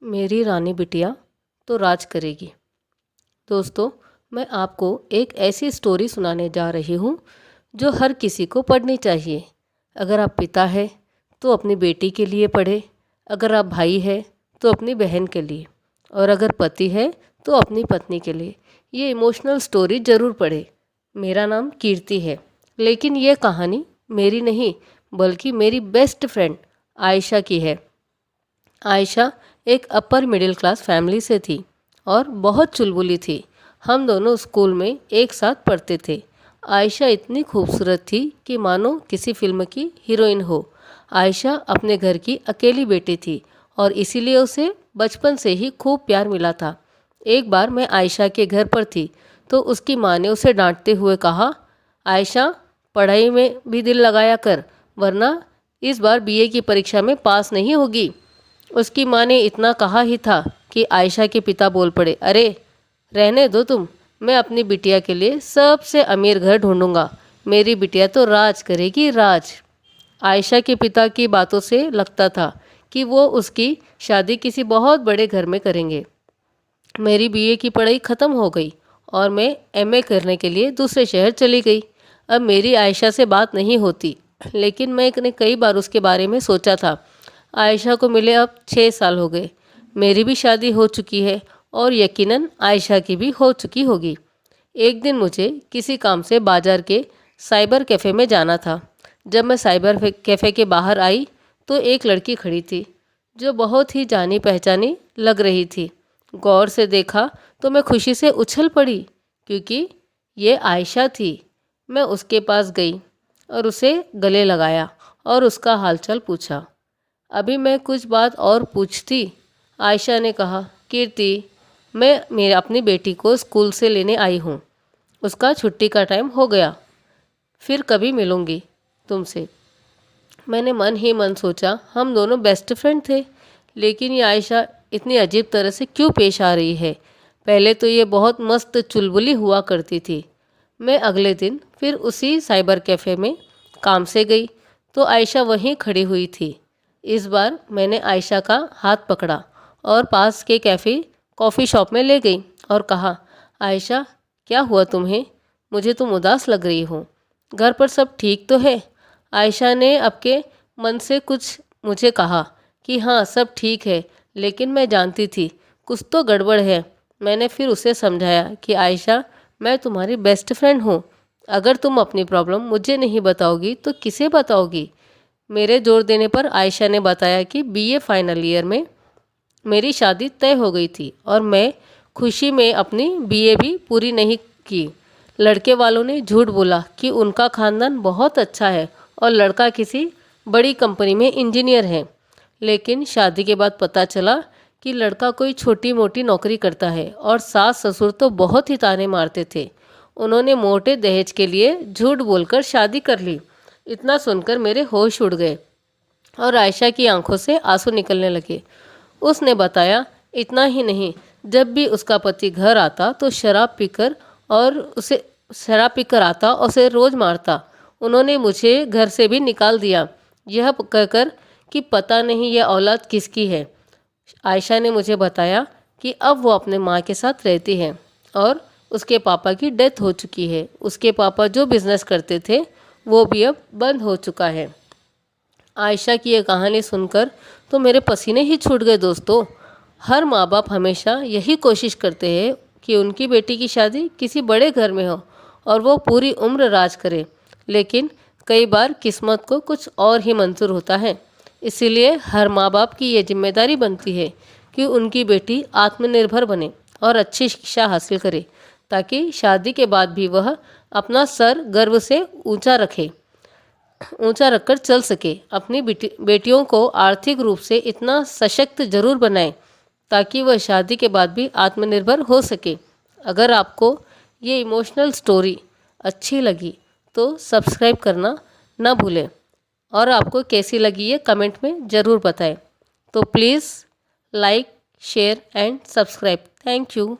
मेरी रानी बिटिया तो राज करेगी। दोस्तों, मैं आपको एक ऐसी स्टोरी सुनाने जा रही हूँ जो हर किसी को पढ़नी चाहिए। अगर आप पिता है तो अपनी बेटी के लिए पढ़े, अगर आप भाई है तो अपनी बहन के लिए, और अगर पति है तो अपनी पत्नी के लिए। ये इमोशनल स्टोरी ज़रूर पढ़े। मेरा नाम कीर्ति है, लेकिन ये कहानी मेरी नहीं बल्कि मेरी बेस्ट फ्रेंड आयशा की है। आयशा एक अपर मिडिल क्लास फैमिली से थी और बहुत चुलबुली थी। हम दोनों स्कूल में एक साथ पढ़ते थे। आयशा इतनी खूबसूरत थी कि मानो किसी फिल्म की हीरोइन हो। आयशा अपने घर की अकेली बेटी थी और इसीलिए उसे बचपन से ही खूब प्यार मिला था। एक बार मैं आयशा के घर पर थी तो उसकी माँ ने उसे डांटते हुए कहा, आयशा, पढ़ाई में भी दिल लगाया कर, वरना इस बार बीए की परीक्षा में पास नहीं होगी। उसकी माँ ने इतना कहा ही था कि आयशा के पिता बोल पड़े, अरे रहने दो तुम, मैं अपनी बिटिया के लिए सबसे अमीर घर ढूंढूंगा। मेरी बिटिया तो राज करेगी, राज। आयशा के पिता की बातों से लगता था कि वो उसकी शादी किसी बहुत बड़े घर में करेंगे। मेरी बीए की पढ़ाई ख़त्म हो गई और मैं एमए करने के लिए दूसरे शहर चली गई। अब मेरी आयशा से बात नहीं होती, लेकिन मैंने कई बार उसके बारे में सोचा था। आयशा को मिले अब 6 साल हो गए। मेरी भी शादी हो चुकी है और यकीनन आयशा की भी हो चुकी होगी। एक दिन मुझे किसी काम से बाजार के साइबर कैफ़े में जाना था। जब मैं साइबर कैफ़े के बाहर आई तो एक लड़की खड़ी थी जो बहुत ही जानी पहचानी लग रही थी। गौर से देखा तो मैं खुशी से उछल पड़ी क्योंकि ये आयशा थी। मैं उसके पास गई और उसे गले लगाया और उसका हालचाल पूछा। अभी मैं कुछ बात और पूछती, आयशा ने कहा, कीर्ति, मैं मेरे अपनी बेटी को स्कूल से लेने आई हूँ। उसका छुट्टी का टाइम हो गया, फिर कभी मिलूँगी तुमसे। मैंने मन ही मन सोचा, हम दोनों बेस्ट फ्रेंड थे, लेकिन ये आयशा इतनी अजीब तरह से क्यों पेश आ रही है। पहले तो ये बहुत मस्त चुलबुली हुआ करती थी। मैं अगले दिन फिर उसी साइबर कैफ़े में काम से गई तो आयशा वहीं खड़ी हुई थी। इस बार मैंने आयशा का हाथ पकड़ा और पास के कॉफ़ी शॉप में ले गई और कहा, आयशा, क्या हुआ तुम्हें? मुझे तुम उदास लग रही हो। घर पर सब ठीक तो है? आयशा ने आपके मन से कुछ मुझे कहा कि हाँ, सब ठीक है, लेकिन मैं जानती थी कुछ तो गड़बड़ है। मैंने फिर उसे समझाया कि आयशा, मैं तुम्हारी बेस्ट फ्रेंड हूँ। अगर तुम अपनी प्रॉब्लम मुझे नहीं बताओगी तो किसे बताओगी? मेरे जोर देने पर आयशा ने बताया कि बीए फाइनल ईयर में मेरी शादी तय हो गई थी और मैं खुशी में अपनी बीए भी पूरी नहीं की। लड़के वालों ने झूठ बोला कि उनका खानदान बहुत अच्छा है और लड़का किसी बड़ी कंपनी में इंजीनियर है। लेकिन शादी के बाद पता चला कि लड़का कोई छोटी मोटी नौकरी करता है और सास ससुर तो बहुत ही ताने मारते थे। उन्होंने मोटे दहेज के लिए झूठ बोलकर शादी कर ली। इतना सुनकर मेरे होश उड़ गए और आयशा की आंखों से आंसू निकलने लगे। उसने बताया, इतना ही नहीं, जब भी उसका पति घर आता तो शराब पीकर आता और उसे रोज़ मारता। उन्होंने मुझे घर से भी निकाल दिया, यह कहकर कि पता नहीं यह औलाद किसकी है। आयशा ने मुझे बताया कि अब वो अपने माँ के साथ रहती है और उसके पापा की डेथ हो चुकी है। उसके पापा जो बिज़नेस करते थे वो भी अब बंद हो चुका है। आयशा की ये कहानी सुनकर तो मेरे पसीने ही छूट गए। दोस्तों, हर माँ बाप हमेशा यही कोशिश करते हैं कि उनकी बेटी की शादी किसी बड़े घर में हो और वो पूरी उम्र राज करे, लेकिन कई बार किस्मत को कुछ और ही मंजूर होता है। इसीलिए हर माँ बाप की ये जिम्मेदारी बनती है कि उनकी बेटी आत्मनिर्भर बने और अच्छी शिक्षा हासिल करे, ताकि शादी के बाद भी वह अपना सर गर्व से ऊंचा रखकर चल सके। अपनी बेटियों को आर्थिक रूप से इतना सशक्त जरूर बनाएं ताकि वह शादी के बाद भी आत्मनिर्भर हो सके। अगर आपको ये इमोशनल स्टोरी अच्छी लगी तो सब्सक्राइब करना ना भूलें और आपको कैसी लगी ये कमेंट में ज़रूर बताएं। तो please like, share and subscribe. Thank you.